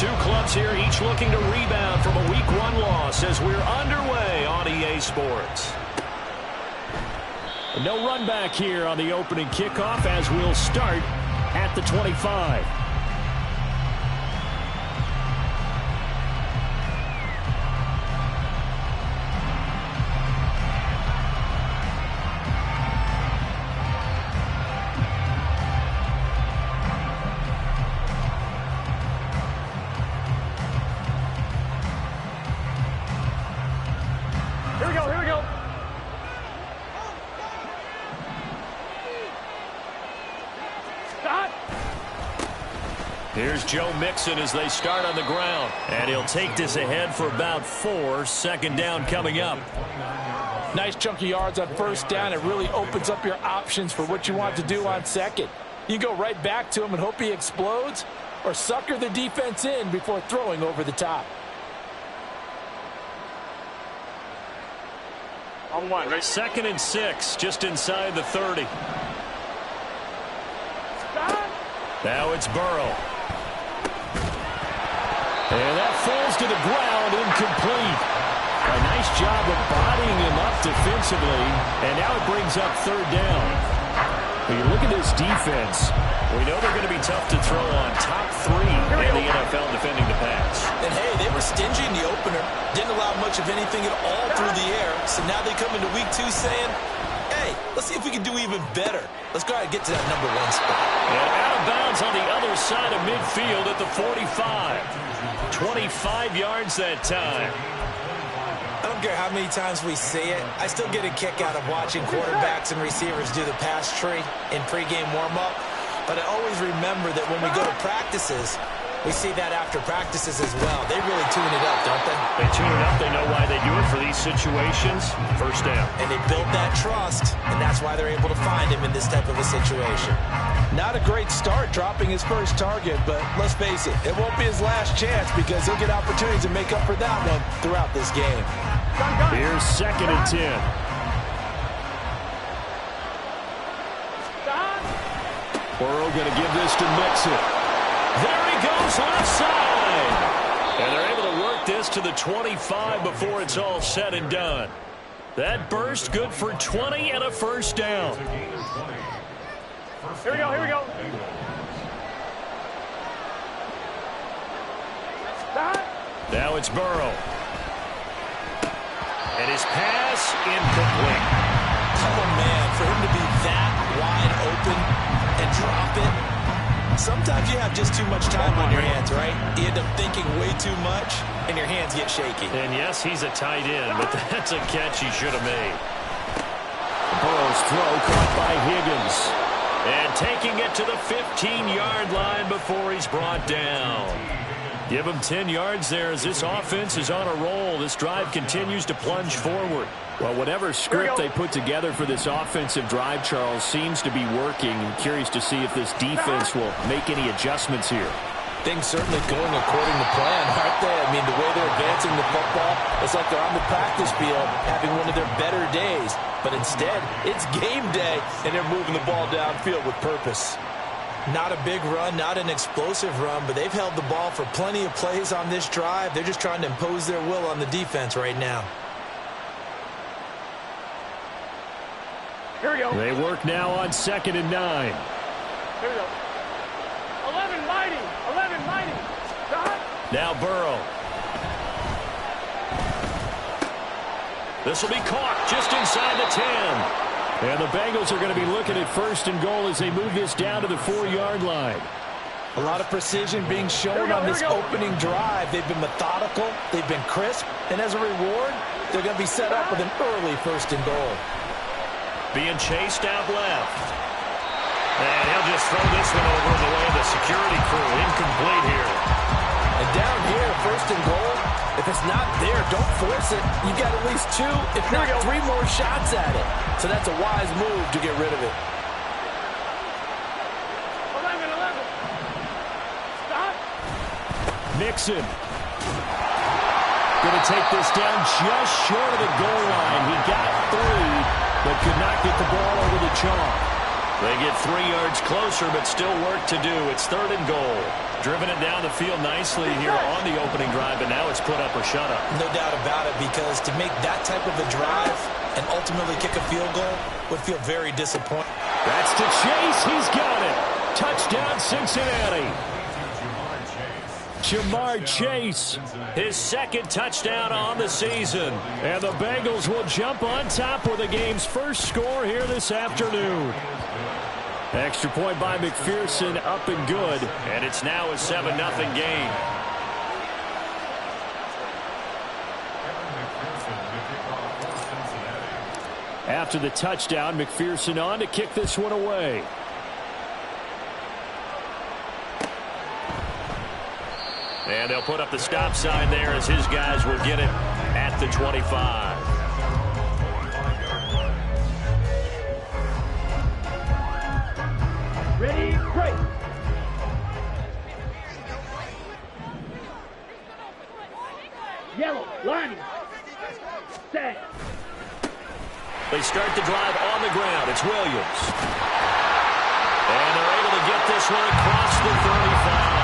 Two clubs here, each looking to rebound from a Week 1 loss as we're underway on EA Sports. No run back here on the opening kickoff as we'll start at the 25. Here's Joe Mixon as they start on the ground. And he'll take this ahead for about 4. Second down coming up. Nice chunky yards on first down. It really opens up your options for what you want to do on second. You go right back to him and hope he explodes, or sucker the defense in before throwing over the top. On one, right? 2nd and 6, just inside the 30. Now it's Burrow. And that falls to the ground, incomplete. A nice job of bodying him up defensively, and now it brings up 3rd down. When you look at this defense, we know they're going to be tough to throw on. Top 3 in the NFL defending the pass. And hey, they were stingy in the opener. Didn't allow much of anything at all through the air. So now they come into Week 2 saying, hey, let's see if we can do even better. Let's go ahead and get to that number 1 spot. And out of bounds on the other side of midfield at the 45. 25 yards that time. I don't care how many times we see it. I still get a kick out of watching quarterbacks and receivers do the pass tree in pregame warm-up. But I always remember that when we go to practices, we see that after practices as well. They really tune it up, don't they? They tune it up. They know why they do it for these situations. First down. And they build that trust, and that's why they're able to find him in this type of a situation. Not a great start dropping his first target, but let's face it, it won't be his last chance because he'll get opportunities to make up for that one throughout this game. Here's 2nd and 10. Burrow going to give this to Mixon. There he goes, left side. And they're able to work this to the 25 before it's all said and done. That burst good for 20 and a first down. Here we go, here we go. Now it's Burrow. And his pass incomplete. Oh, man, for him to be that wide open and drop it. Sometimes you have just too much time on your hands, right? You end up thinking way too much, and your hands get shaky. And yes, he's a tight end, but that's a catch he should have made. Burrow's throw caught by Higgins. And taking it to the 15-yard line before he's brought down. Give him 10 yards there as this offense is on a roll. This drive continues to plunge forward. Well, whatever script they put together for this offensive drive, Charles, seems to be working. I'm curious to see if this defense will make any adjustments here. Things certainly going according to plan, aren't they? I mean, the way they're advancing the football, it's like they're on the practice field having one of their better days. But instead, it's game day, and they're moving the ball downfield with purpose. Not a big run, not an explosive run, but they've held the ball for plenty of plays on this drive. They're just trying to impose their will on the defense right now. Here we go. They work now on 2nd and 9. Here we go. 11 mighty. 11 mighty. Stop. Now Burrow. This will be caught just inside the 10. And the Bengals are going to be looking at 1st and goal as they move this down to the 4-yard line. A lot of precision being shown on this opening drive. They've been methodical. They've been crisp. And as a reward, they're going to be set up with an early 1st and goal. Being chased out left. And he'll just throw this one over the way of the security crew. Incomplete here. And down here, 1st and goal, if it's not there, don't force it. You got at least 2, if not 3 more shots at it. So that's a wise move to get rid of it. 11. Stop. Mixon. Going to take this down just short of the goal line. He got 3, but could not get the ball over the chalk. They get 3 yards closer, but still work to do. It's 3rd and goal. Driven it down the field nicely here on the opening drive, but now it's put up or shut up. No doubt about it, because to make that type of a drive and ultimately kick a field goal would feel very disappointing. That's to Chase. He's got it. Touchdown, Cincinnati. Jamar Chase, his 2nd touchdown on the season. And the Bengals will jump on top with the game's first score here this afternoon. Extra point by McPherson, up and good. And it's now a 7-0 game. After the touchdown, McPherson on to kick this one away. And they'll put up the stop sign there as his guys will get it at the 25. Ready, break. Yellow, line. Set. They start the drive on the ground. It's Williams. And they're able to get this one across the 35.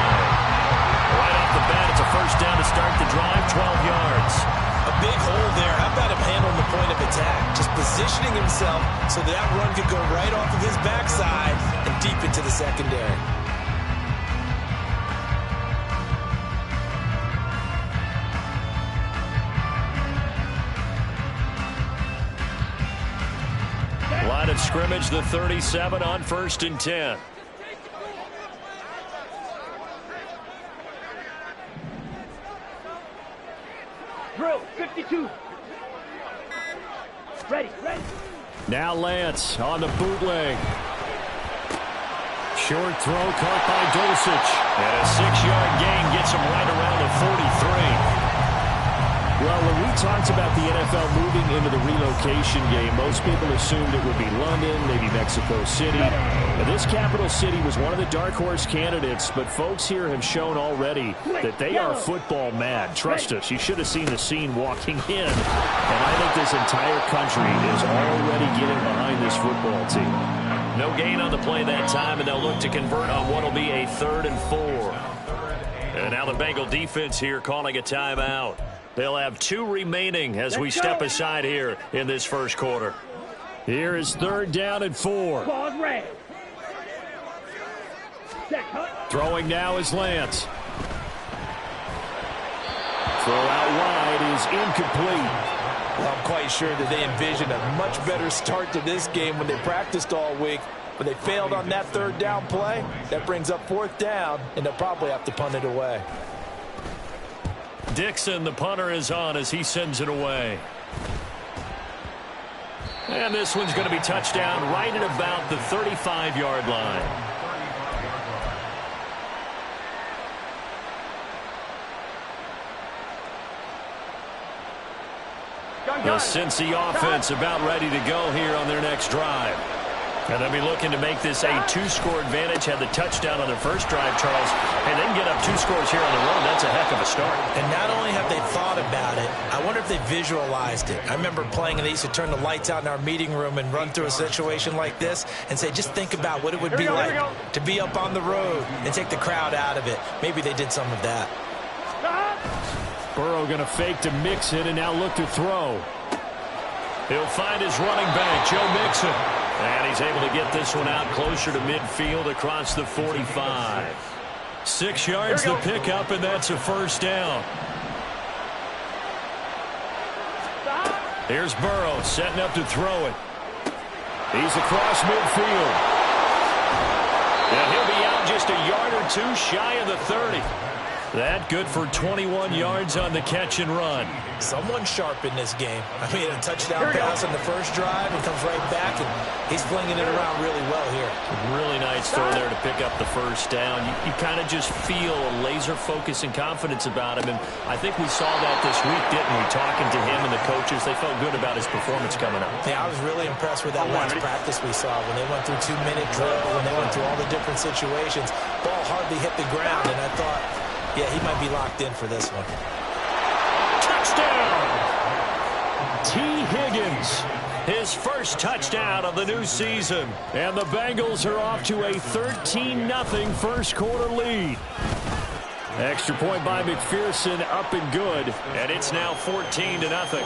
Right off the bat, it's a first down to start the drive, 12 yards. A big hole there. How about him handling the point of attack? Just positioning himself so that run could go right off of his backside and deep into the secondary. Line of scrimmage, the 37 on 1st and 10. Drill, 52. Ready, ready. Now Lance on the bootleg. Short throw caught by Dulcich. And a 6-yard gain gets him right around the 43. Well, when we talked about the NFL moving into the relocation game, most people assumed it would be London, maybe Mexico City. Now, this capital city was one of the dark horse candidates, but folks here have shown already that they are football mad. Trust us, you should have seen the scene walking in. And I think this entire country is already getting behind this football team. No gain on the play that time, and they'll look to convert on what will be a 3rd and 4. And now the Bengal defense here calling a timeout. They'll have 2 remaining as we step aside here in this first quarter. Here is 3rd down and 4. Pause, red. Throwing now is Lance. Throw out wide is incomplete. Well, I'm quite sure that they envisioned a much better start to this game when they practiced all week. But they failed on that 3rd down play. That brings up 4th down, and they'll probably have to punt it away. Dixon, the punter, is on as he sends it away. And this one's going to be touchdown right at about the 35-yard line. The Cincy offense about ready to go here on their next drive. And they'll be looking to make this a 2-score advantage. Had the touchdown on their first drive, Charles. And they can get up 2 scores here on the road. That's a heck of a start. And not only have they thought about it, I wonder if they visualized it. I remember playing, and they used to turn the lights out in our meeting room and run through a situation like this and say, just think about what it would be like to be up on the road and take the crowd out of it. Maybe they did some of that. Burrow going to fake to Mixon and now look to throw. He'll find his running back, Joe Mixon. And he's able to get this one out closer to midfield across the 45. 6 yards the pickup, and that's a first down. Here's Burrow setting up to throw it. He's across midfield. And he'll be out just a yard or 2 shy of the 30. That good for 21 yards on the catch and run. Someone sharp in this game. I mean, a touchdown pass on the first drive and comes right back, and he's flinging it around really well here. Really nice throw there to pick up the first down. You kind of just feel a laser focus and confidence about him, and I think we saw that this week, didn't we? Talking to him and the coaches, they felt good about his performance coming up. Yeah, I was really impressed with that last practice we saw when they went through 2-minute drill, when they went through all the different situations. Ball hardly hit the ground, and I thought, yeah, he might be locked in for this one. Touchdown! T. Higgins. his first touchdown of the new season. And the Bengals are off to a 13-0 first quarter lead. Extra point by McPherson, up and good. And it's now 14-0.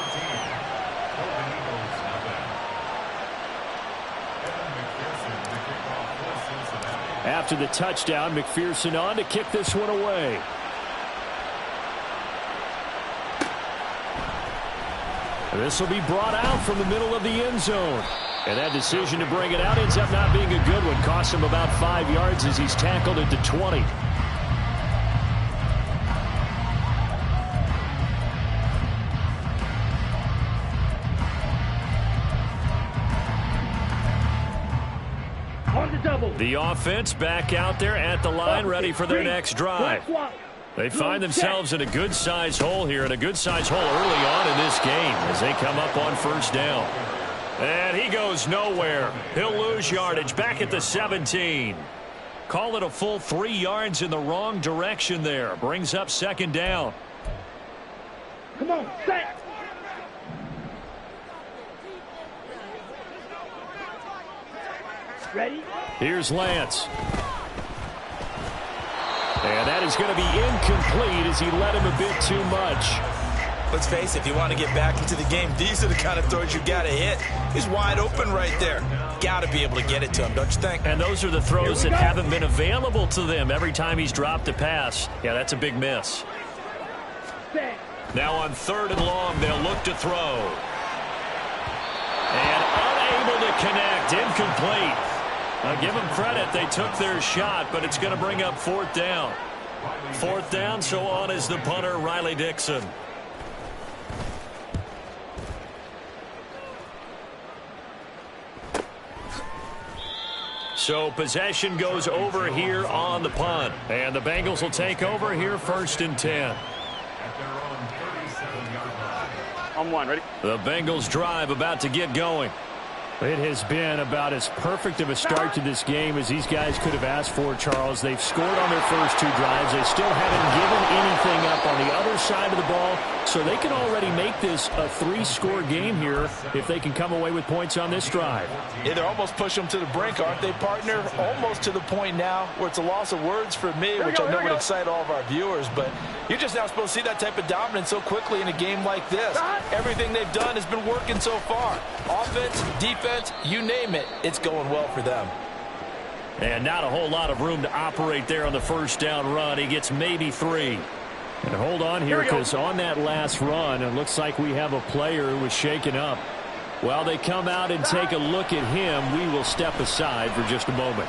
After the touchdown, McPherson on to kick this one away. This will be brought out from the middle of the end zone. And that decision to bring it out ends up not being a good one. Cost him about 5 yards as he's tackled it to 20. The offense back out there at the line, ready for their next drive. They find themselves in a good-sized hole here, and a good-sized hole early on in this game as they come up on first down. And he goes nowhere. He'll lose yardage back at the 17. Call it a full 3 yards in the wrong direction there. Brings up second down. Come on, set. Ready? Here's Lance. And that is going to be incomplete as he led him a bit too much. Let's face it, if you want to get back into the game, these are the kind of throws you got to hit. He's wide open right there. Got to be able to get it to him, don't you think? And those are the throws that haven't been available to them every time he's dropped a pass. Yeah, that's a big miss. Now on 3rd and long, they'll look to throw. And unable to connect, incomplete. I'll give them credit. They took their shot, but it's going to bring up 4th down. 4th down, so on is the punter, Riley Dixon. So possession goes over here on the punt. And the Bengals will take over here 1st and 10. On 1, ready? The Bengals drive about to get going. It has been about as perfect of a start to this game as these guys could have asked for, Charles. They've scored on their first 2 drives. They still haven't given anything up on the other side of the ball, so they can already make this a 3-score game here if they can come away with points on this drive. Yeah, they're almost pushing them to the brink, aren't they, partner? Almost to the point now where it's a loss of words for me, which I know would excite all of our viewers, but you're just now supposed to see that type of dominance so quickly in a game like this. Everything they've done has been working so far. Offense, defense, you name it, it's going well for them. And not a whole lot of room to operate there on the first down run. He gets maybe 3. And hold on here, because on that last run, it looks like we have a player who was shaken up. While they come out and take a look at him, we will step aside for just a moment.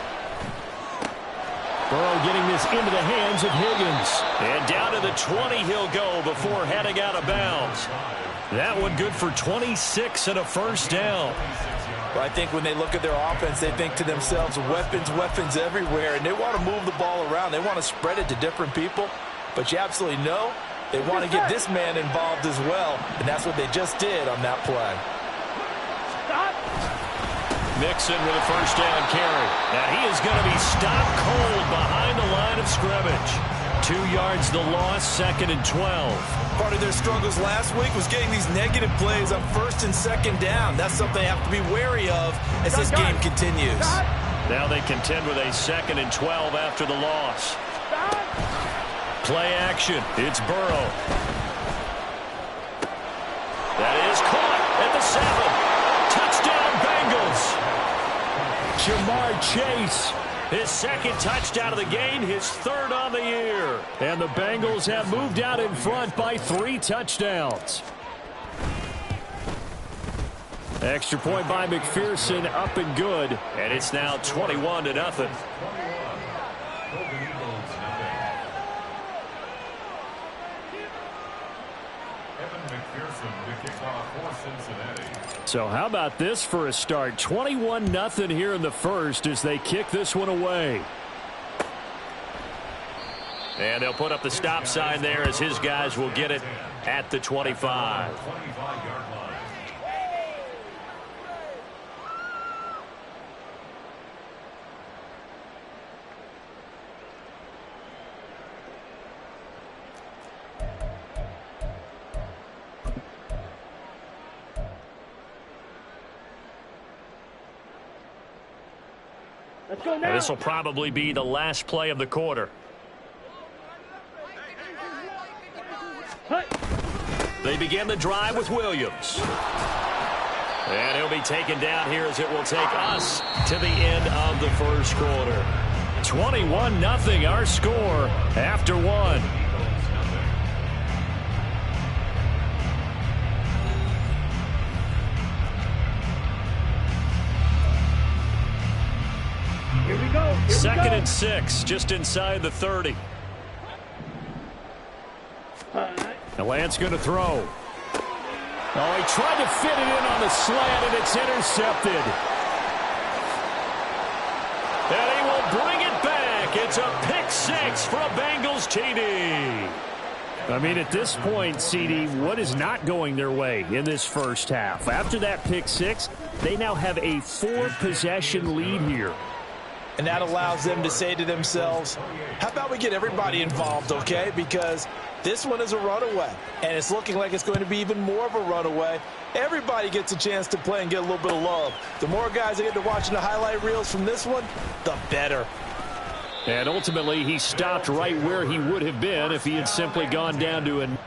Burrow getting this into the hands of Higgins. And down to the 20 he'll go before heading out of bounds. That one good for 26 and a first down. Well, I think when they look at their offense, they think to themselves, weapons, weapons everywhere, and they want to move the ball around. They want to spread it to different people, but you absolutely know they want to get this man involved as well, and that's what they just did on that play. Mixon with a first down carry. Now he is going to be stopped cold behind the line of scrimmage. 2 yards the loss, 2nd and 12. Part of their struggles last week was getting these negative plays on 1st and 2nd down. That's something they have to be wary of as this game continues. Now they contend with a 2nd and 12 after the loss. Play action. It's Burrow. That is caught at the 7. Touchdown Bengals. Jamar Chase. His 2nd touchdown of the game, his 3rd on the year. And the Bengals have moved out in front by 3 touchdowns. Extra point by McPherson, up and good. And it's now 21-0. So how about this for a start? 21-0 here in the first as they kick this one away. And they'll put up the stop sign there as his guys will get it at the 25. Let's go now. This will probably be the last play of the quarter. Hey. They begin the drive with Williams. And he'll be taken down here as it will take us to the end of the first quarter. 21-0 our score after one. Here we go. Second and 6, just inside the 30. Now Lance going to throw. Oh, he tried to fit it in on the slant, and it's intercepted. And he will bring it back. It's a pick 6 for a Bengals TD. I mean, at this point, CD, what is not going their way in this first half? After that pick 6, they now have a 4-possession lead here. And that allows them to say to themselves, how about we get everybody involved, okay? Because this one is a runaway, and it's looking like it's going to be even more of a runaway. Everybody gets a chance to play and get a little bit of love. The more guys that get to watching the highlight reels from this one, the better. And ultimately, he stopped right where he would have been if he had simply gone down to an...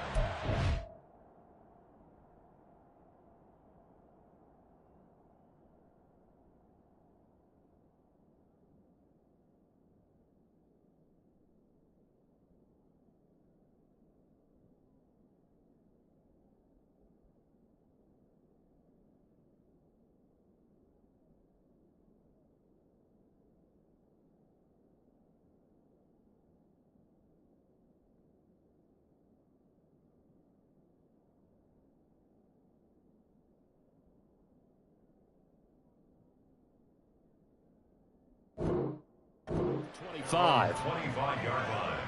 Five. 25-yard line.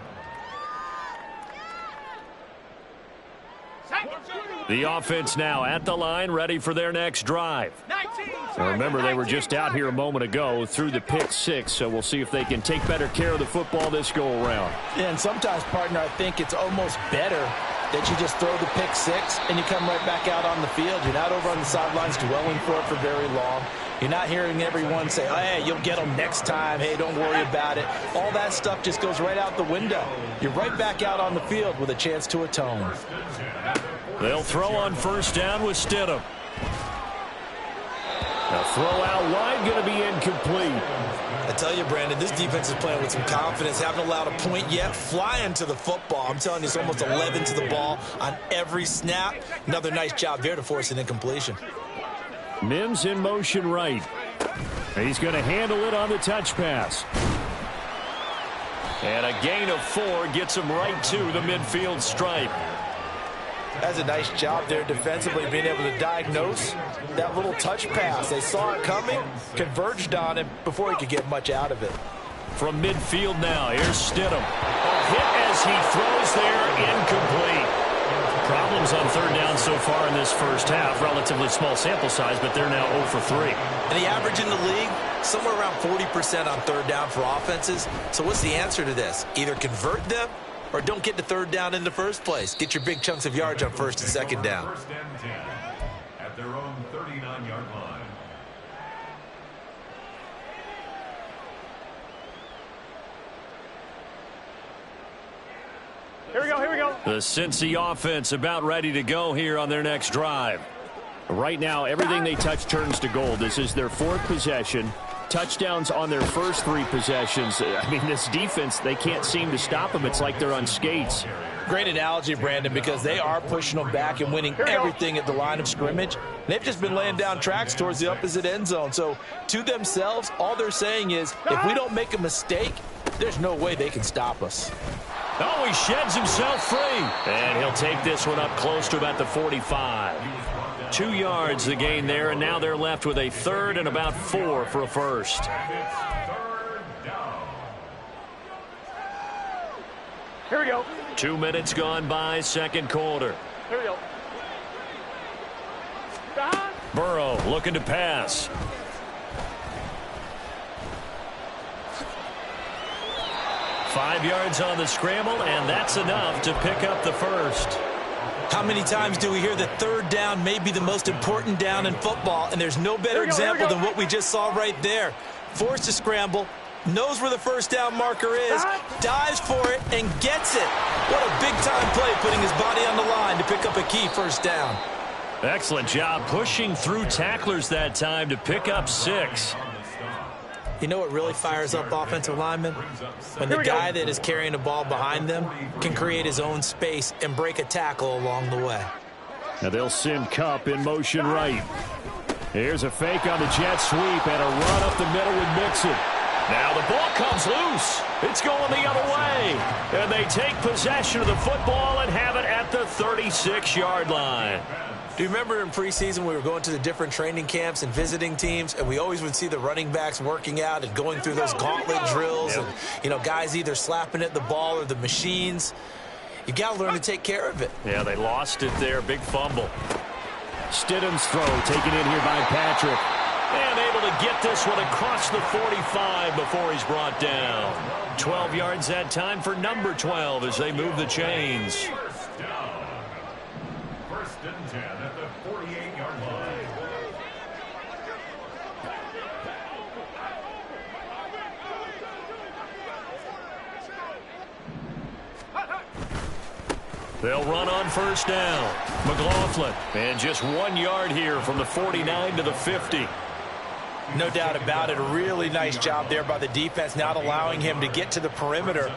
The offense now at the line, ready for their next drive. Now remember, they were just out here a moment ago through the pick 6, so we'll see if they can take better care of the football this go-around. And sometimes, partner, I think it's almost better that you just throw the pick 6 and you come right back out on the field. You're not over on the sidelines dwelling for it for very long. You're not hearing everyone say, oh, hey, you'll get them next time. Hey, don't worry about it. All that stuff just goes right out the window. You're right back out on the field with a chance to atone. They'll throw on first down with Stidham. Now throw out wide, going to be incomplete. I tell you, Brandon, this defense is playing with some confidence. Haven't allowed a point yet. Flying to the football. I'm telling you, it's almost 11 to the ball on every snap. Another nice job there to force an incompletion. Mims in motion right. He's going to handle it on the touch pass. And a gain of 4 gets him right to the midfield stripe. That's a nice job there defensively, being able to diagnose that little touch pass. They saw it coming, converged on him before he could get much out of it. From midfield now, here's Stidham. A hit as he throws there, incomplete. Problems on third down so far in this first half. Relatively small sample size, but they're now 0 for 3. And the average in the league, somewhere around 40% on third down for offenses. So what's the answer to this? Either convert them or don't get to third down in the first place. Get your big chunks of yards on first and second down. First and 10 at their own 39-yard line. Here we go, here we go. The Cincy offense about ready to go here on their next drive. Right now, everything they touch turns to gold. This is their 4th possession. Touchdowns on their first 3 possessions. I mean, this defense, they can't seem to stop them. It's like they're on skates. Great analogy, Brandon, because they are pushing them back and winning everything at the line of scrimmage. They've just been laying down tracks towards the opposite end zone. So to themselves, all they're saying is, if we don't make a mistake, there's no way they can stop us. Oh, he sheds himself free. And he'll take this one up close to about the 45. 2 yards the gain there, and now they're left with a 3rd and about 4 for a first. Here we go. 2 minutes gone by, second quarter. Here we go. Behind. Burrow looking to pass. Five yards on the scramble, and that's enough to pick up the first. How many times do we hear that third down may be the most important down in football, and there's no better example than what we just saw right there. forced to scramble, knows where the first down marker is, dives for it, and gets it. What a big-time play, putting his body on the line to pick up a key first down. Excellent job pushing through tacklers that time to pick up 6. You know what really fires up offensive linemen? When the guy that is carrying the ball behind them can create his own space and break a tackle along the way. Now they'll send Kupp in motion right. Here's a fake on the jet sweep and a run up the middle with Mixon. Now the ball comes loose. It's going the other way. And they take possession of the football and have it at the 36-yard line. Do you remember in preseason we were going to the different training camps and visiting teams, and we always would see the running backs working out and going through those gauntlet drills, and, you know, guys either slapping at the ball or the machines. You got to learn to take care of it. Yeah, they lost it there. Big fumble. Stidham's throw taken in here by Patrick. And able to get this one across the 45 before he's brought down. 12 yards that time for number 12 as they move the chains. First and 10 at the 48-yard line. They'll run on first down. McLaughlin. And just 1 yard here from the 49 to the 50. No doubt about it. A really nice job there by the defense, not allowing him to get to the perimeter.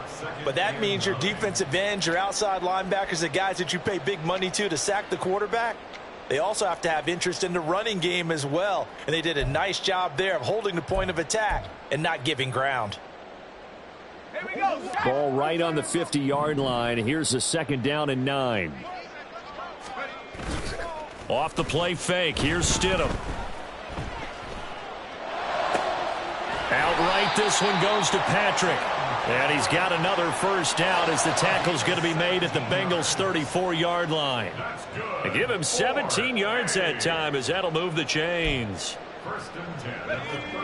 But that means your defensive ends, your outside linebackers, the guys that you pay big money to sack the quarterback, they also have to have interest in the running game as well. And they did a nice job there of holding the point of attack and not giving ground. Ball right on the 50-yard line. Here's a second down and 9. Off the play fake. Here's Stidham. Outright, this one goes to Patrick. And he's got another first down as the tackle's going to be made at the Bengals' 34-yard line. They give him 17 yards that time as that'll move the chains.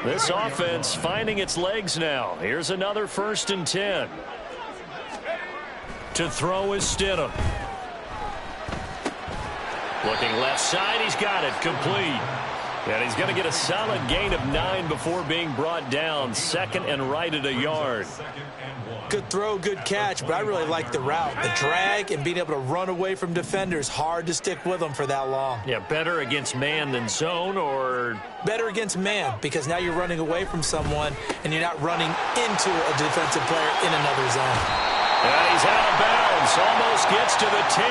This offense finding its legs now. Here's another 1st and 10. To throw is Stidham. Looking left side, he's got it, complete. And he's going to get a solid gain of 9 before being brought down. 2nd and right at a yard. Good throw, good catch, but I really like the route. The drag and being able to run away from defenders. Hard to stick with them for that long. Yeah, better against man than zone, or? Better against man, because now you're running away from someone and you're not running into a defensive player in another zone. And he's out of bounds. Almost gets to the 10.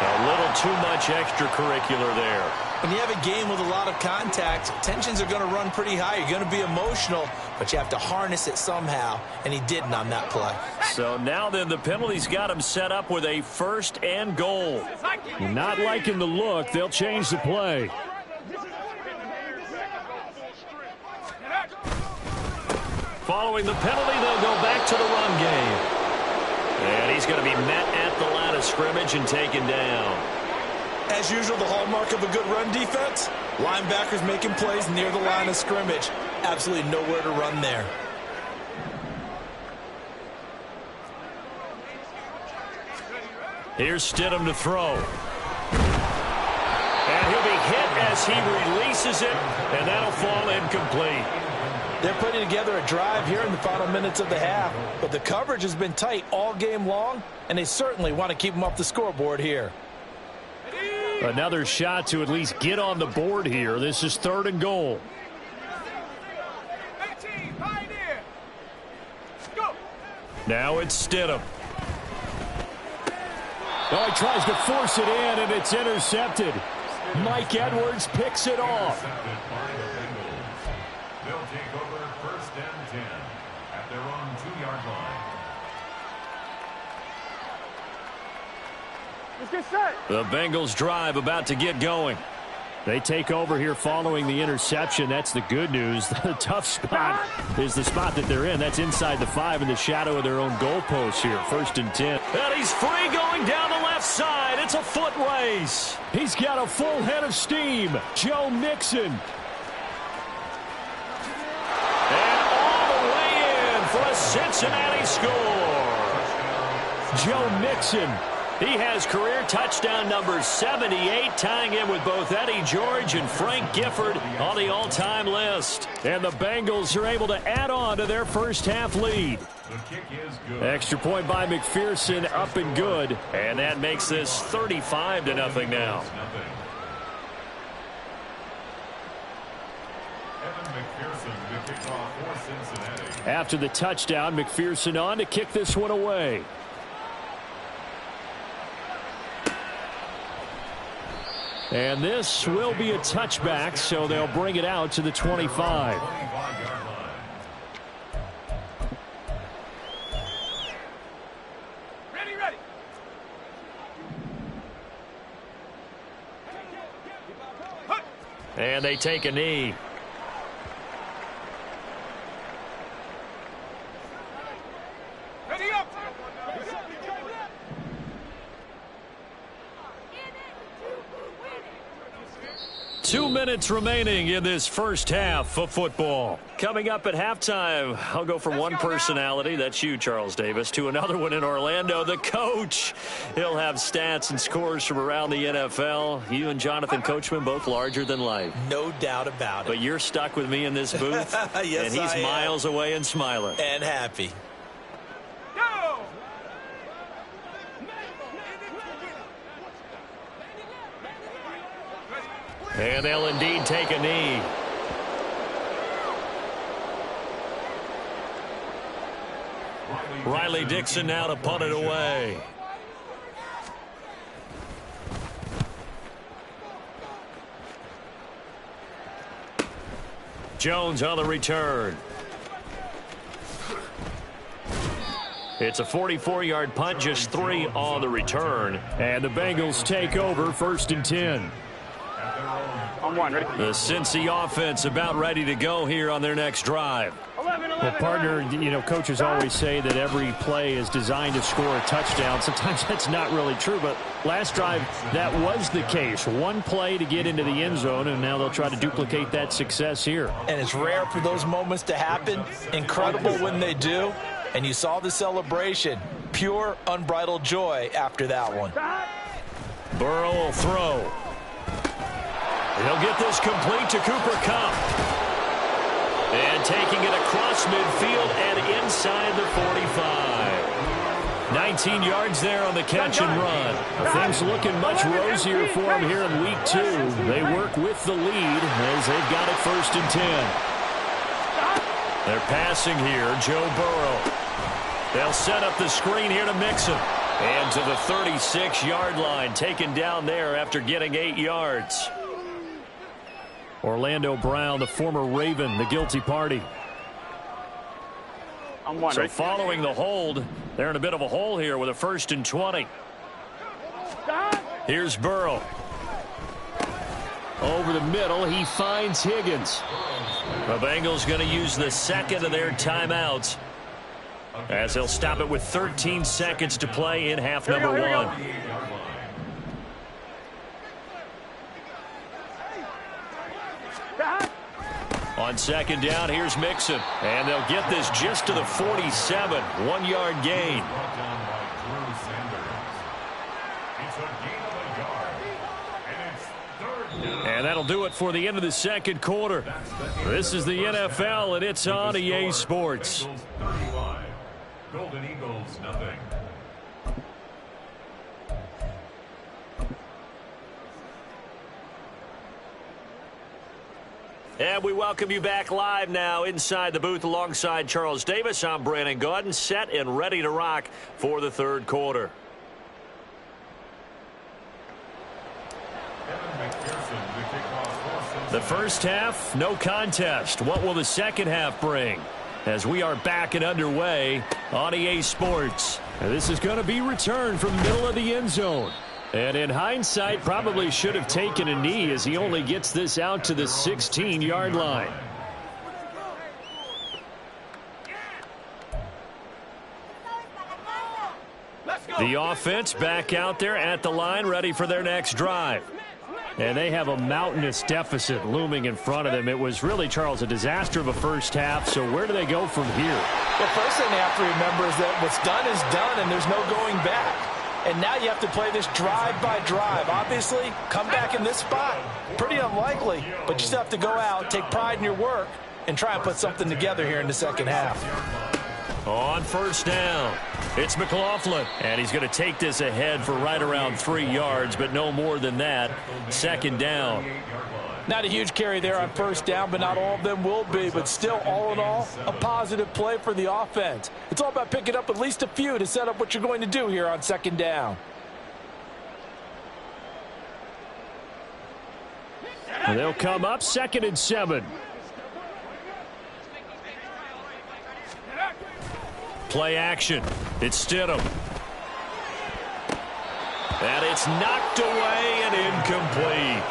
A little too much extracurricular there. When you have a game with a lot of contact, tensions are going to run pretty high. You're going to be emotional, but you have to harness it somehow, and he didn't on that play. So now then the penalty's got him set up with a 1st and goal. Not liking the look. They'll change the play. Following the penalty, they'll go back to the run game. And he's going to be met at the line of scrimmage and taken down. As usual, the hallmark of a good run defense, linebackers making plays near the line of scrimmage. Absolutely nowhere to run there. Here's Stidham to throw. And he'll be hit as he releases it, and that'll fall incomplete. They're putting together a drive here in the final minutes of the half, but the coverage has been tight all game long, and they certainly want to keep them off the scoreboard here. Another shot to at least get on the board here. This is 3rd and goal. Now it's Stidham. Oh, he tries to force it in, and it's intercepted. Mike Edwards picks it off. They'll take over 1st and 10 at their own 2-yard line. Let's get set. The Bengals drive about to get going. They take over here following the interception. That's the good news. The tough spot is the spot that they're in. That's inside the 5 in the shadow of their own goalpost here. 1st and 10. And he's free going down the left side. It's a foot race. He's got a full head of steam. Joe Mixon. And all the way in for a Cincinnati score. Joe Mixon He has career touchdown number 78, tying him with both Eddie George and Frank Gifford on the all-time list. And the Bengals are able to add on to their first half lead. The kick is good. Extra point by McPherson, up and good. And that makes this 35-0 now. After the touchdown, McPherson on to kick this one away. And this will be a touchback, so they'll bring it out to the 25. Ready. And they take a knee. Ready up. 2 minutes remaining in this first half of football. Coming up at halftime, I'll go from one personality, that's you, Charles Davis, to another one in Orlando, the coach. He'll have stats and scores from around the NFL. You and Jonathan Coachman, both larger than life. No doubt about it. But you're stuck with me in this booth, Yes, and he's I am. miles away and smiling. And happy. Go. And they'll indeed take a knee. Riley Dixon now to punt it away. Jones on the return. It's a 44-yard punt, just 3 on the return. And the Bengals take over 1st and 10. On one, ready? The Cincy offense about ready to go here on their next drive. 11. Well, partner, you know, coaches always say that every play is designed to score a touchdown. Sometimes that's not really true, but last drive, that was the case. One play to get into the end zone, and now they'll try to duplicate that success here. And it's rare for those moments to happen. Incredible when they do. And you saw the celebration. Pure, unbridled joy after that one. Burrow will throw. He'll get this complete to Cooper Kupp. And taking it across midfield and inside the 45. 19 yards there on the catch and run. Things looking much rosier for them here in week 2. They work with the lead as they've got it 1st and 10. They're passing here, Joe Burrow. They'll set up the screen here to Mixon. And to the 36-yard line, taken down there after getting 8 yards. Orlando Brown, the former Raven, the guilty party. On one, So following the hold, they're in a bit of a hole here with a 1st and 20. Here's Burrow. Over the middle, he finds Higgins. The Bengals going to use the second of their timeouts, as they'll stop it with 13 seconds to play in half number 1. On 2nd down, here's Mixon. And they'll get this just to the 47. 1-yard gain. And that'll do it for the end of the 2nd quarter. This is the NFL, and it's on EA Sports. Golden Eagles, nothing. And we welcome you back live now inside the booth alongside Charles Davis. I'm Brandon Gaudin, set and ready to rock for the 3rd quarter. The first half, no contest. What will the second half bring? As we are back and underway on EA Sports. And this is going to be returned from the middle of the end zone. And in hindsight, probably should have taken a knee as he only gets this out to the 16-yard line. The offense back out there at the line, ready for their next drive. And they have a mountainous deficit looming in front of them. It was really, Charles, a disaster of a first half. So where do they go from here? The first thing they have to remember is that what's done is done, and there's no going back. and now you have to play this drive by drive. Obviously, come back in this spot, pretty unlikely, but you still have to go out, take pride in your work, and try and put something together here in the second half. On first down, it's McLaughlin, and he's going to take this ahead for right around 3 yards, but no more than that. Second down. Not a huge carry there on first down, but not all of them will be. But still, all in all, a positive play for the offense. It's all about picking up at least a few to set up what you're going to do here on second down. And they'll come up 2nd and 7. Play action. It's Stidham. And it's knocked away and incomplete.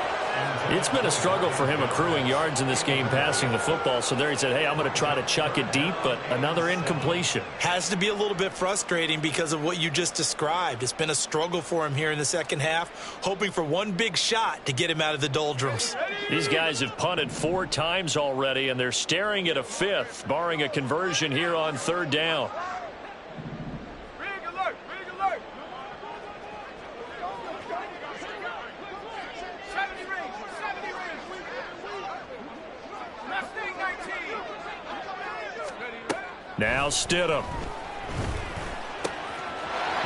It's been a struggle for him accruing yards in this game passing the football. So there he said, hey, I'm going to try to chuck it deep, but another incompletion. Has to be a little bit frustrating because of what you just described. It's been a struggle for him here in the second half, hoping for one big shot to get him out of the doldrums. These guys have punted 4 times already, and they're staring at a 5th, barring a conversion here on third down. Now Stidham.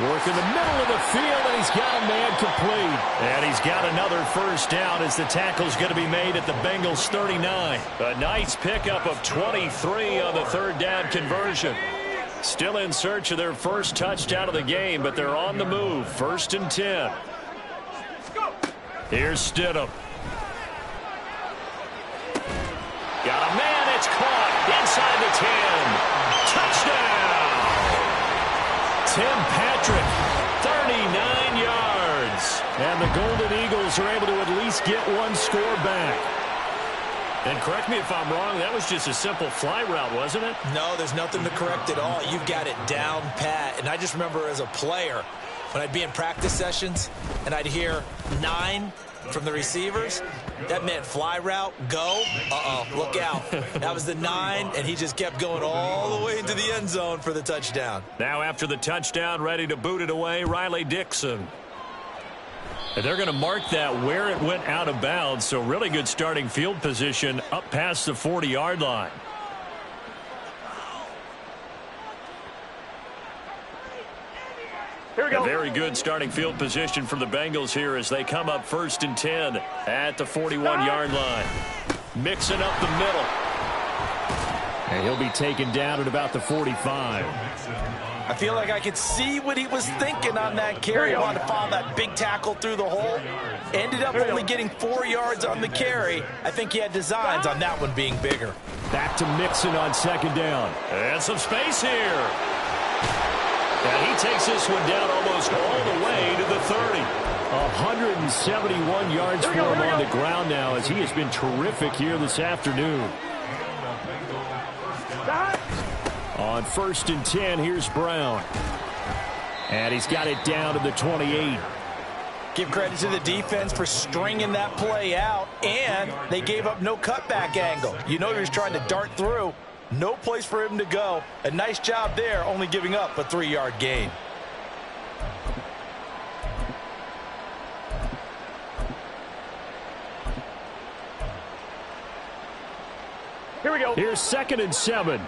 Work in the middle of the field, and he's got a man complete. And he's got another first down as the tackle's going to be made at the Bengals 39. A nice pickup of 23 on the third down conversion. Still in search of their first touchdown of the game, but they're on the move. 1st and 10. Here's Stidham. Got a man, it's caught inside the 10. Touchdown! Tim Patrick, 39 yards. And the Golden Eagles are able to at least get one score back. And correct me if I'm wrong, that was just a simple fly route, wasn't it? No, there's nothing to correct at all. You've got it down pat. And I just remember as a player, when I'd be in practice sessions and I'd hear 9 from the receivers, that meant fly route, go, look out. That was the 9, and he just kept going all the way into the end zone for the touchdown. Now after the touchdown, ready to boot it away, Riley Dixon. And they're going to mark that where it went out of bounds, so really good starting field position up past the 40-yard line. Here we go. A very good starting field position for the Bengals here as they come up 1st and 10 at the 41-yard line. Mixing up the middle. And he'll be taken down at about the 45. I feel like I could see what he was thinking on that carry. He wanted to follow that big tackle through the hole. Ended up only getting 4 yards on the carry. I think he had designs on that one being bigger. Back to Mixon on 2nd down. And some space here. And he takes this one down almost all the way to the 30. 171 yards for him on the ground now as he has been terrific here this afternoon. On 1st and 10, here's Brown. And he's got it down to the 28. Give credit to the defense for stringing that play out, and they gave up no cutback angle. You know he was trying to dart through. No place for him to go. A nice job there, only giving up a 3-yard gain. Here we go. Here's 2nd and 7.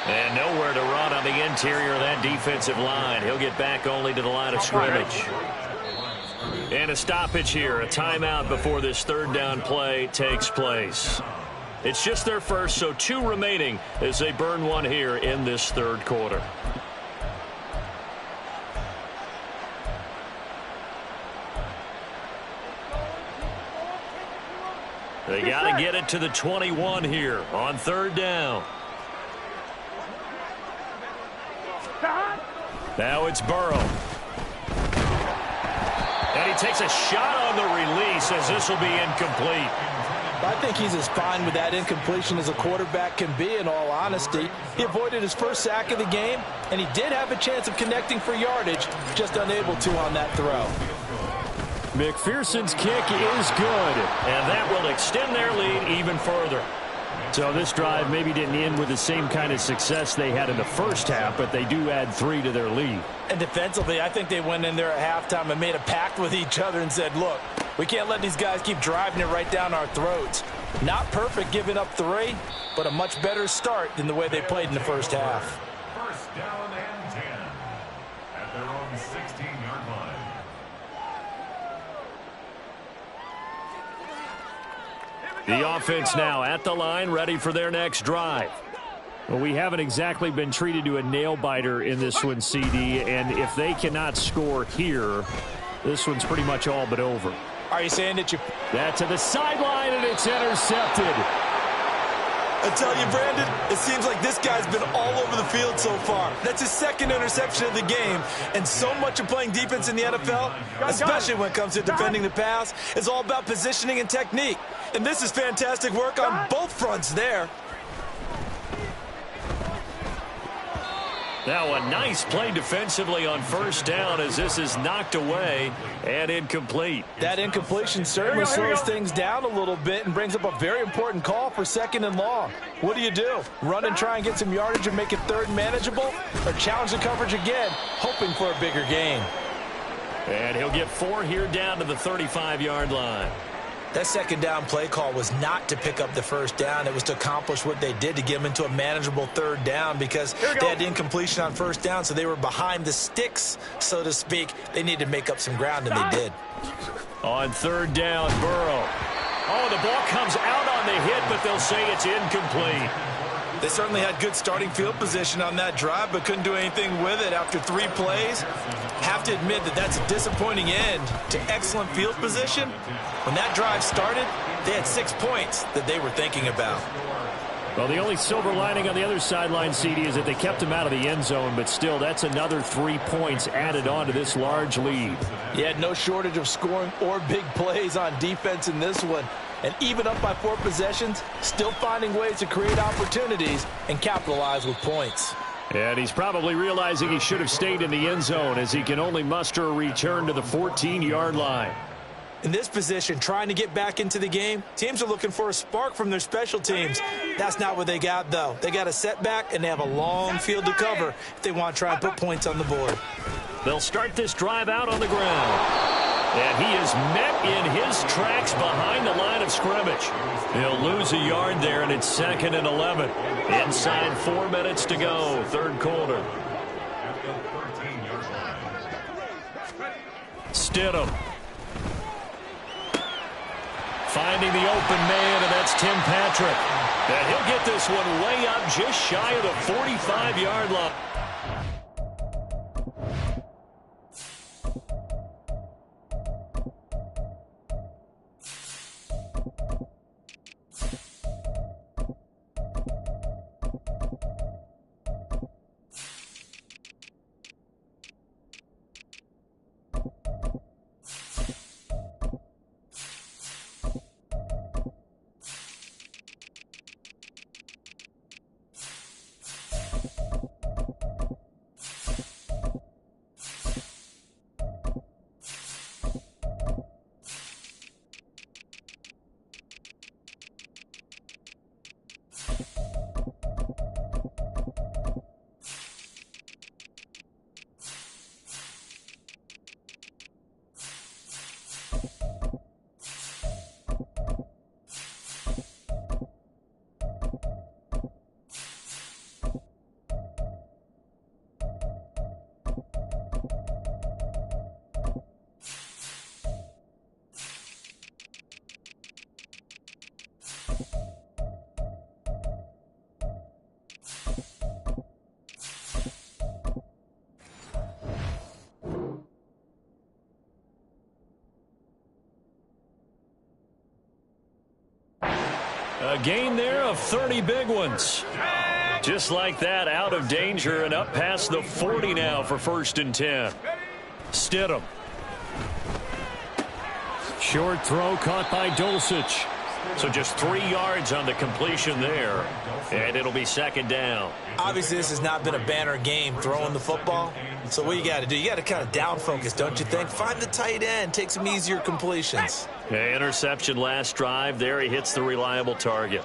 And nowhere to run on the interior of that defensive line. He'll get back only to the line of scrimmage. And a stoppage here, a timeout before this third down play takes place. It's just their first, so 2 remaining as they burn one here in this third quarter. They got to get it to the 21 here on 3rd down. Now it's Burrow. And he takes a shot on the release as this will be incomplete. I think he's as fine with that incompletion as a quarterback can be, in all honesty. He avoided his first sack of the game, and he did have a chance of connecting for yardage, just unable to on that throw. McPherson's kick is good, and that will extend their lead even further. So this drive maybe didn't end with the same kind of success they had in the first half, but they do add 3 to their lead. And defensively, I think they went in there at halftime and made a pact with each other and said, look, we can't let these guys keep driving it right down our throats. Not perfect giving up 3, but a much better start than the way they played in the first half. First down and 10 at their own 16-yard line. The offense now at the line, ready for their next drive. Well, we haven't exactly been treated to a nail-biter in this one, CD, and if they cannot score here, this one's pretty much all but over. Are you saying that you... That to the sideline, and it's intercepted. I tell you, Brandon, it seems like this guy's been all over the field so far. That's his second interception of the game, and so much of playing defense in the NFL, especially when it comes to defending the pass, is all about positioning and technique. And this is fantastic work on both fronts there. Now a nice play defensively on first down as this is knocked away and incomplete. That incompletion certainly slows things down a little bit and brings up a very important call for 2nd and long. What do? Run and try and get some yardage and make it 3rd and manageable? Or challenge the coverage again, hoping for a bigger gain? And he'll get 4 here down to the 35-yard line. That 2nd down play call was not to pick up the first down. It was to accomplish what they did to get them into a manageable 3rd down because they had incompletion on first down, so they were behind the sticks, so to speak. They needed to make up some ground, and they did. On 3rd down, Burrow. Oh, the ball comes out on the hit, but they'll say it's incomplete. They certainly had good starting field position on that drive, but couldn't do anything with it after 3 plays. Have to admit that that's a disappointing end to excellent field position. When that drive started, they had 6 points that they were thinking about. Well, the only silver lining on the other sideline, CD, is that they kept him out of the end zone, but still, that's another 3 points added on to this large lead. Yeah, no shortage of scoring or big plays on defense in this one. And even up by 4 possessions, still finding ways to create opportunities and capitalize with points. And he's probably realizing he should have stayed in the end zone as he can only muster a return to the 14-yard line. In this position, trying to get back into the game, teams are looking for a spark from their special teams. That's not what they got, though. They got a setback, and they have a long field to cover if they want to try and put points on the board. They'll start this drive out on the ground. And he is met in his tracks behind the line of scrimmage. He'll lose a yard there, and it's 2nd and 11. Inside 4 minutes to go, 3rd quarter. Stidham. Finding the open man, and that's Tim Patrick. And he'll get this one way up just shy of the 45-yard line. A gain there of 30 big ones. Just like that, out of danger and up past the 40 now for 1st and 10. Stidham. Short throw caught by Dulcich. So just 3 yards on the completion there, and it'll be second down. Obviously, this has not been a banner game throwing the football. So what you got to do, you got to kind of down focus, don't you think? Find the tight end, take some easier completions. Okay, interception last drive. There he hits the reliable target.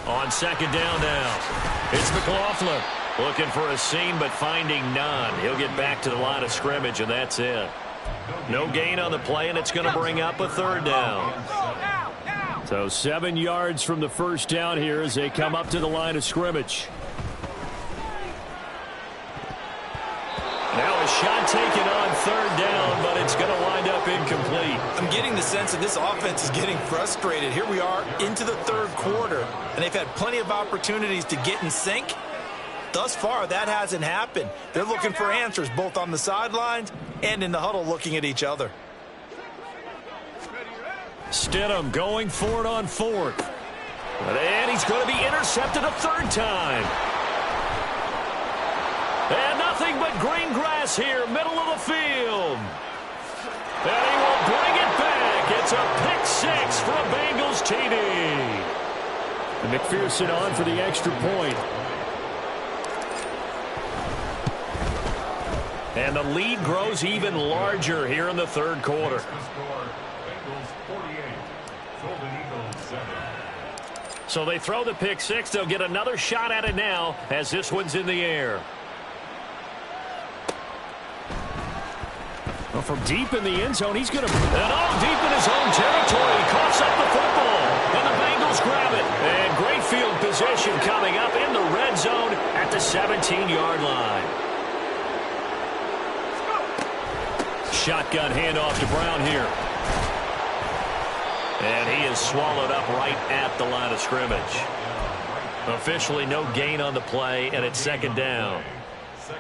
On second down now, it's McLaughlin looking for a seam but finding none. He'll get back to the line of scrimmage, and that's it. No gain on the play, and it's going to bring up a third down. So 7 yards from the first down here as they come up to the line of scrimmage. Now a shot taken on third down, but it's going to wind up incomplete. I'm getting the sense that this offense is getting frustrated. Here we are into the third quarter, and they've had plenty of opportunities to get in sync. Thus far, that hasn't happened. They're looking for answers both on the sidelines and in the huddle looking at each other. Stidham going for it on fourth. And he's going to be intercepted a third time. And nothing but green grass here, middle of the field. And he will bring it back. It's a pick six for a Bengals TD. And McPherson on for the extra point. And the lead grows even larger here in the third quarter. So they throw the pick six. They'll get another shot at it now as this one's in the air. Well, from deep in the end zone, he's going to... And all deep in his own territory. He coughs up the football. And the Bengals grab it. And great field position coming up in the red zone at the 17-yard line. Shotgun handoff to Brown here. And he is swallowed up right at the line of scrimmage. Officially no gain on the play, and it's second down.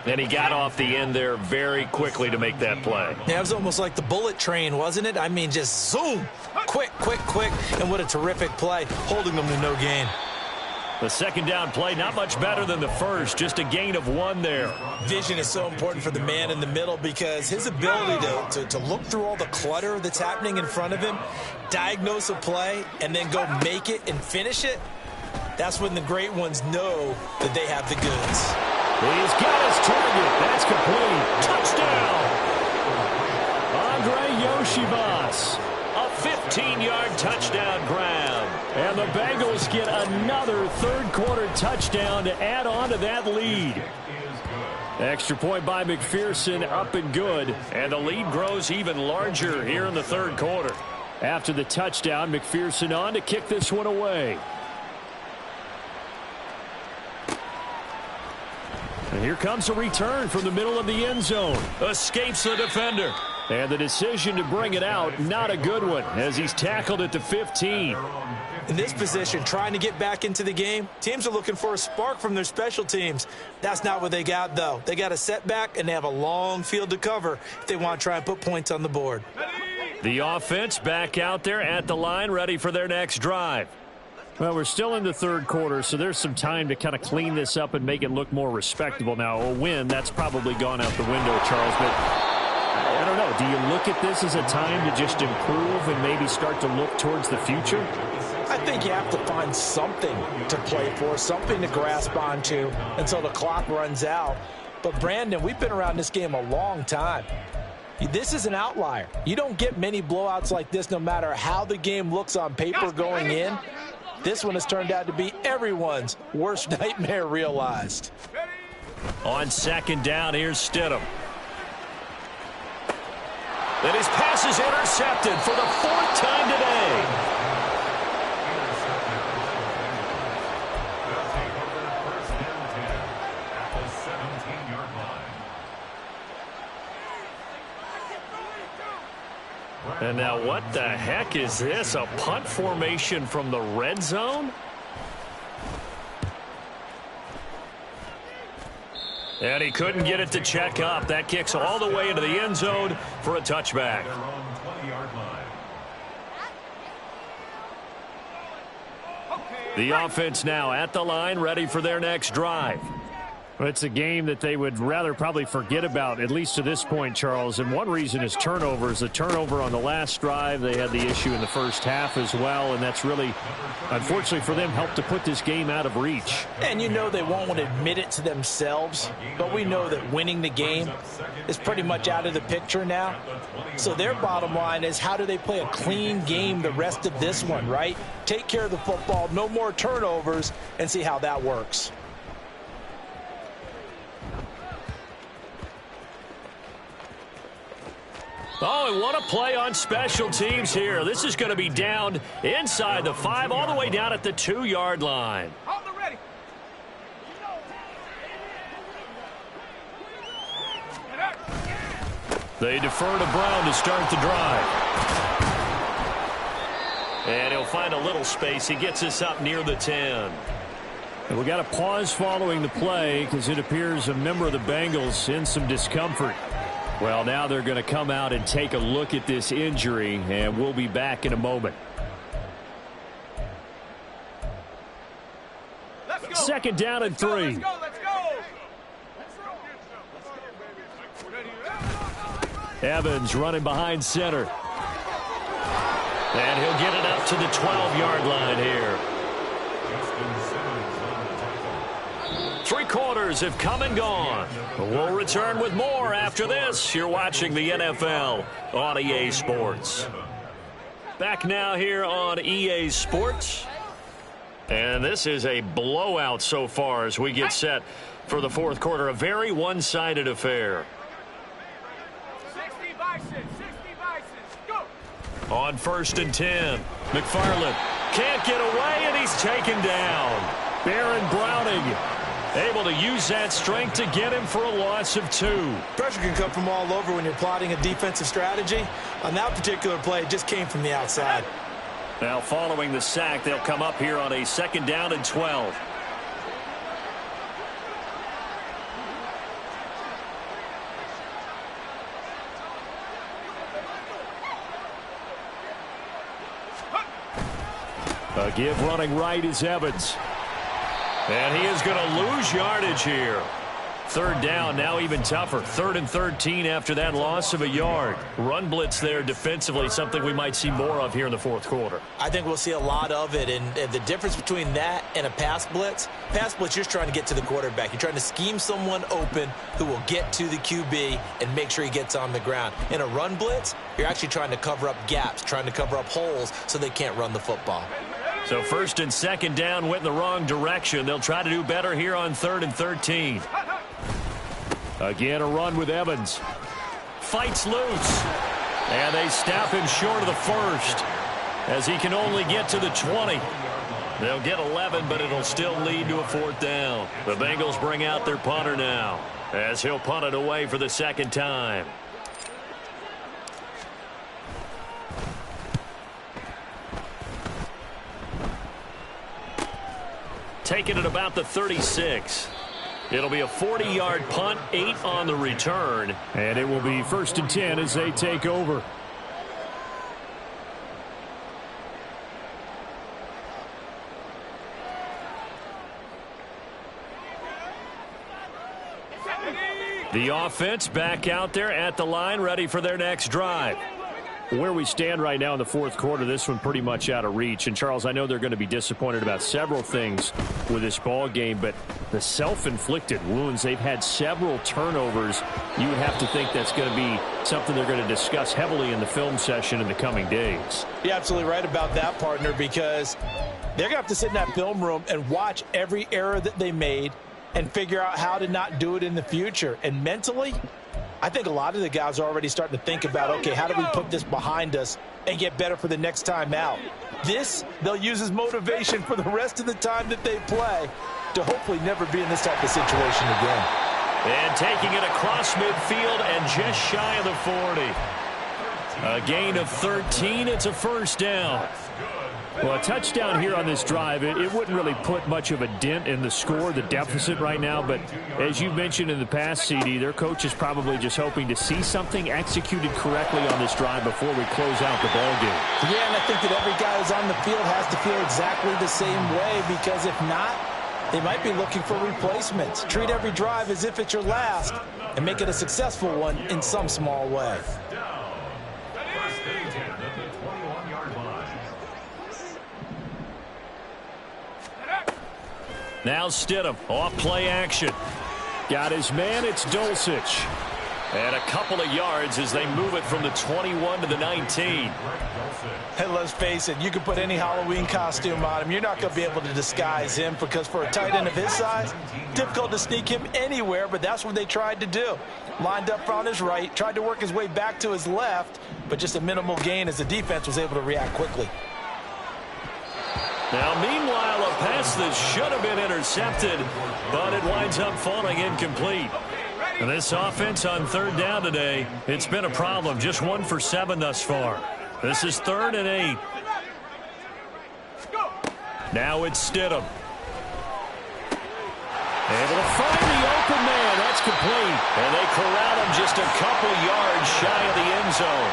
And he got off the end there very quickly to make that play. Yeah, it was almost like the bullet train, wasn't it? I mean, just zoom. Quick, quick, quick. And what a terrific play, holding them to no gain. The second down play, not much better than the first, just a gain of 1 there. Vision is so important for the man in the middle because his ability to look through all the clutter that's happening in front of him, diagnose a play, and then go make it and finish it, that's when the great ones know that they have the goods. He's got his target. That's complete. Touchdown! Andre Yoshibas. A 15-yard touchdown grab. And the Bengals get another third-quarter touchdown to add on to that lead. Extra point by McPherson, up and good. And the lead grows even larger here in the third quarter. After the touchdown, McPherson on to kick this one away. And here comes a return from the middle of the end zone. Escapes the defender. And the decision to bring it out, not a good one, as he's tackled at the 15. In this position, trying to get back into the game, teams are looking for a spark from their special teams. That's not what they got, though. They got a setback, and they have a long field to cover if they want to try and put points on the board. The offense back out there at the line, ready for their next drive. Well, we're still in the third quarter, so there's some time to kind of clean this up and make it look more respectable. Now, a win, that's probably gone out the window, Charles, but I don't know. Do you look at this as a time to just improve and maybe start to look towards the future? I think you have to find something to play for, something to grasp onto until the clock runs out. But, Brandon, we've been around this game a long time. This is an outlier. You don't get many blowouts like this no matter how the game looks on paper going in. This one has turned out to be everyone's worst nightmare realized. On second down, here's Stidham. And his pass is intercepted for the 4th time today. And now what the heck is this? A punt formation from the red zone? And he couldn't get it to check up. That kicks all the way into the end zone for a touchback. The offense now at the line, ready for their next drive. Well, it's a game that they would rather probably forget about, at least to this point, Charles. And one reason is turnovers. A turnover on the last drive. They had the issue in the first half as well, and that's really, unfortunately for them, helped to put this game out of reach. And you know they won't want to admit it to themselves, but we know that winning the game is pretty much out of the picture now. So their bottom line is, how do they play a clean game the rest of this one, right? Take care of the football, no more turnovers, and see how that works. Oh, and what a play on special teams here. This is going to be down inside the 5, all the way down at the 2-yard line. They defer to Brown to start the drive. And he'll find a little space. He gets us up near the 10. And we got a pause following the play because it appears a member of the Bengals in some discomfort. Well, now they're going to come out and take a look at this injury, and we'll be back in a moment. Second down and 3. Let's go. Evans running behind center. And he'll get it up to the 12-yard line here. 3 quarters have come and gone. We'll return with more after this. You're watching the NFL on EA Sports. Back now here on EA Sports. And this is a blowout so far as we get set for the fourth quarter. A very one-sided affair. 60 Bisons, go! On 1st and 10, McFarland can't get away, and he's taken down. Baron Browning able to use that strength to get him for a loss of 2. Pressure can come from all over when you're plotting a defensive strategy. On that particular play, it just came from the outside. Now following the sack, they'll come up here on a 2nd down and 12. A give running right is Evans. And he is going to lose yardage here. 3rd down, now even tougher. 3rd and 13 after that loss of a yard. Run blitz there defensively, something we might see more of here in the fourth quarter. I think we'll see a lot of it, and the difference between that and a pass blitz, you're just trying to get to the quarterback. You're trying to scheme someone open who will get to the QB and make sure he gets on the ground. In a run blitz, you're actually trying to cover up gaps, trying to cover up holes so they can't run the football. So 1st and 2nd down went in the wrong direction. They'll try to do better here on 3rd and 13. Again, a run with Evans. Fights loose. And they stop him short of the 1st as he can only get to the 20. They'll get 11, but it'll still lead to a 4th down. The Bengals bring out their punter now as he'll punt it away for the 2nd time. Taking it about the 36. It'll be a 40-yard punt, 8 on the return. And it will be 1st and 10 as they take over. The offense back out there at the line, ready for their next drive. Where we stand right now in the fourth quarter, this one pretty much out of reach. And, Charles, I know they're going to be disappointed about several things with this ball game, but the self-inflicted wounds, they've had several turnovers. You would have to think that's going to be something they're going to discuss heavily in the film session in the coming days. You're absolutely right about that, partner, because they're going to have to sit in that film room and watch every error that they made and figure out how to not do it in the future. And mentally, I think a lot of the guys are already starting to think about, okay, how do we put this behind us and get better for the next time out? This, they'll use as motivation for the rest of the time that they play to hopefully never be in this type of situation again. And taking it across midfield and just shy of the 40. A gain of 13. It's a 1st down. Well, a touchdown here on this drive, it wouldn't really put much of a dent in the score, the deficit right now. But as you mentioned in the past, CD, their coach is probably just hoping to see something executed correctly on this drive before we close out the ball game. Yeah, and I think that every guy who's on the field has to feel exactly the same way, because if not, They might be looking for replacements. Treat every drive as if it's your last and make it a successful one in some small way. First and 10 at the 21-yard line. Now Stidham, off play action. Got his man, it's Dulcich. And a couple of yards as they move it from the 21 to the 19. And let's face it, you can put any Halloween costume on him. You're not going to be able to disguise him because for a tight end of his size, difficult to sneak him anywhere, but that's what they tried to do. Lined up on his right, tried to work his way back to his left, but just a minimal gain as the defense was able to react quickly. Now, meanwhile, a pass that should have been intercepted, but it winds up falling incomplete. And this offense on third down today, it's been a problem. Just 1 for 7 thus far. This is 3rd and 8. Now it's Stidham. Able to find the open man. That's complete. And they corral him just a couple yards shy of the end zone.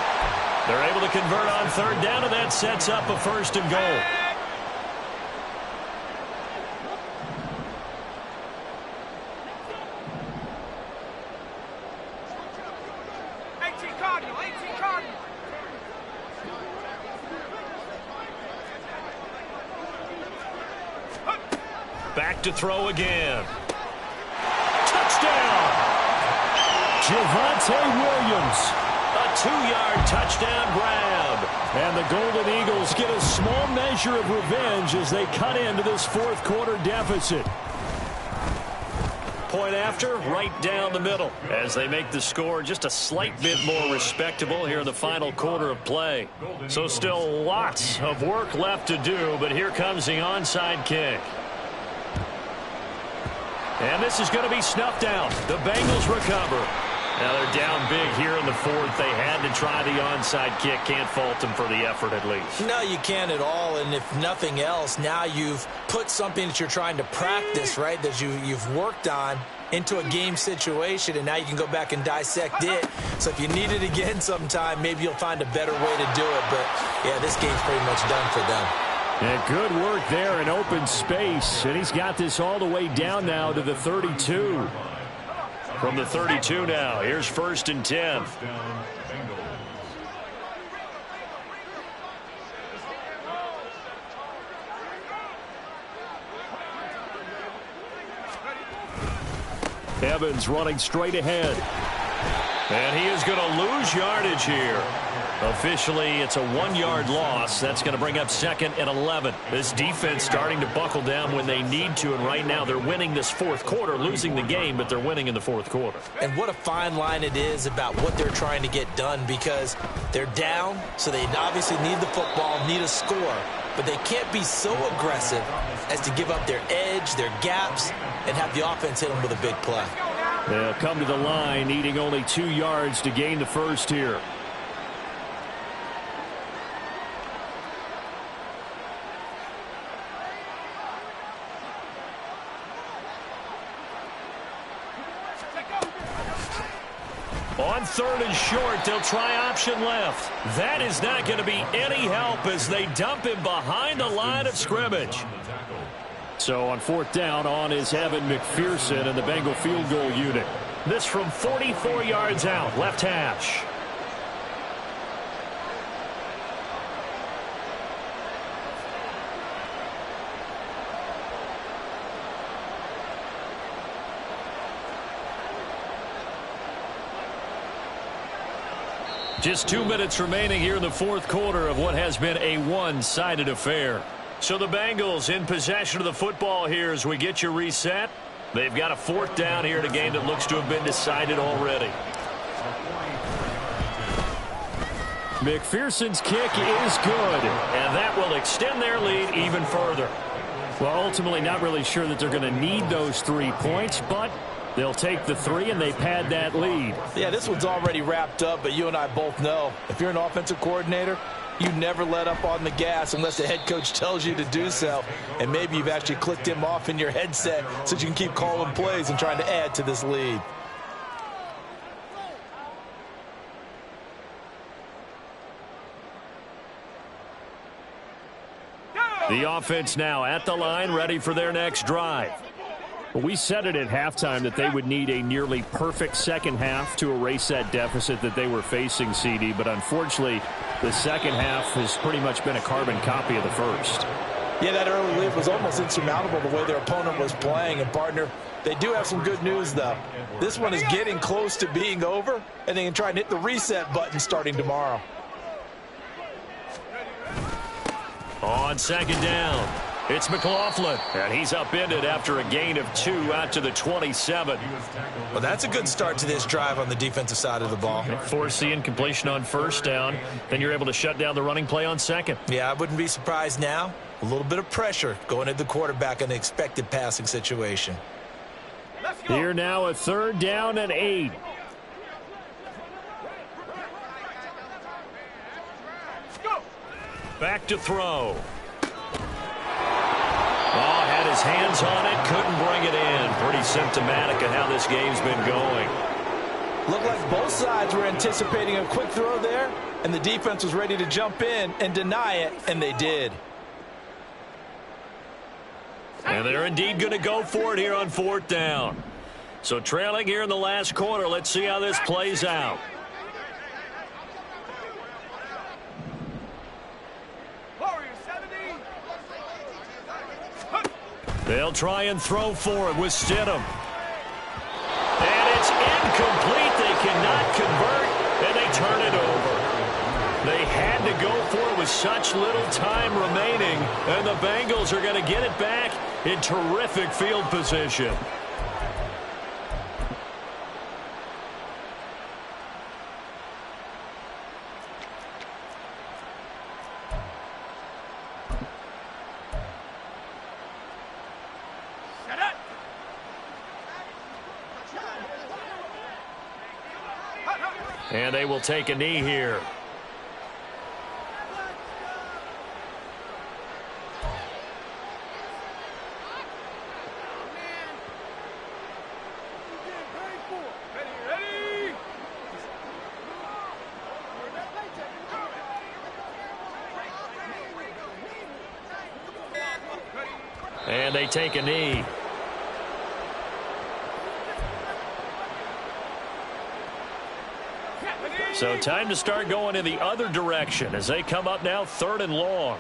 They're able to convert on third down, and that sets up a 1st and goal. Back to throw again. Touchdown! Javonte Williams. A 2-yard touchdown grab. And the Golden Eagles get a small measure of revenge as they cut into this 4th quarter deficit. Point after, right down the middle, as they make the score just a slight bit more respectable here in the final quarter of play. So still lots of work left to do, but here comes the onside kick. And this is going to be snuffed out. The Bengals recover. Now they're down big here in the 4th. They had to try the onside kick. Can't fault them for the effort at least. No, you can't at all. And if nothing else, now you've put something that you're trying to practice, right, that you've worked on into a game situation, and now you can go back and dissect it. So if you need it again sometime, maybe you'll find a better way to do it. But, yeah, this game's pretty much done for them. And good work there in open space. And he's got this all the way down now to the 32. From the 32 now, here's 1st and 10. Evans running straight ahead. And he is going to lose yardage here. Officially, it's a 1-yard loss. That's going to bring up 2nd and 11. This defense starting to buckle down when they need to, and right now they're winning this 4th quarter, losing the game, but they're winning in the 4th quarter. And what a fine line it is about what they're trying to get done, because they're down, so they obviously need the football, need a score, but they can't be so aggressive as to give up their edge, their gaps, and have the offense hit them with a big play. They'll come to the line, needing only 2 yards to gain the 1st here. On 3rd and short, they'll try option left. That is not going to be any help as they dump him behind the line of scrimmage. So on 4th down, on is Evan McPherson and the Bengal field goal unit. This from 44 yards out, left hash. Just 2 minutes remaining here in the 4th quarter of what has been a one-sided affair. So the Bengals in possession of the football here as we get you reset. They've got a 4th down here in a game that looks to have been decided already. McPherson's kick is good, and that will extend their lead even further. Well, ultimately not really sure that they're going to need those 3 points, but they'll take the 3 and they pad that lead. Yeah, this one's already wrapped up, but you and I both know if you're an offensive coordinator, you never let up on the gas unless the head coach tells you to do so. And maybe you've actually clicked him off in your headset so you can keep calling plays and trying to add to this lead. The offense now at the line, ready for their next drive. We said it at halftime that they would need a nearly perfect second half to erase that deficit that they were facing, CD. But unfortunately, the second half has pretty much been a carbon copy of the first. Yeah, that early lead was almost insurmountable the way their opponent was playing. And, partner, they do have some good news, though. This one is getting close to being over, and they can try and hit the reset button starting tomorrow. On second down, it's McLaughlin, and he's upended after a gain of 2 out to the 27. Well, that's a good start to this drive on the defensive side of the ball. Force the incompletion on first down, then you're able to shut down the running play on second. Yeah, I wouldn't be surprised now. A little bit of pressure going at the quarterback in an expected passing situation. Here now a 3rd down and 8. Back to throw. Oh, had his hands on it, couldn't bring it in. Pretty symptomatic of how this game's been going. Looked like both sides were anticipating a quick throw there, and the defense was ready to jump in and deny it, and they did. And they're indeed going to go for it here on 4th down. So trailing here in the last quarter, let's see how this plays out. They'll try and throw for it with Stidham. And it's incomplete. They cannot convert, and they turn it over. They had to go for it with such little time remaining, and the Bengals are going to get it back in terrific field position. And they will take a knee here. And they take a knee. So time to start going in the other direction as they come up now 3rd and long.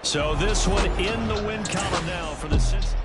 So this one in the win column now for the Cincinnati.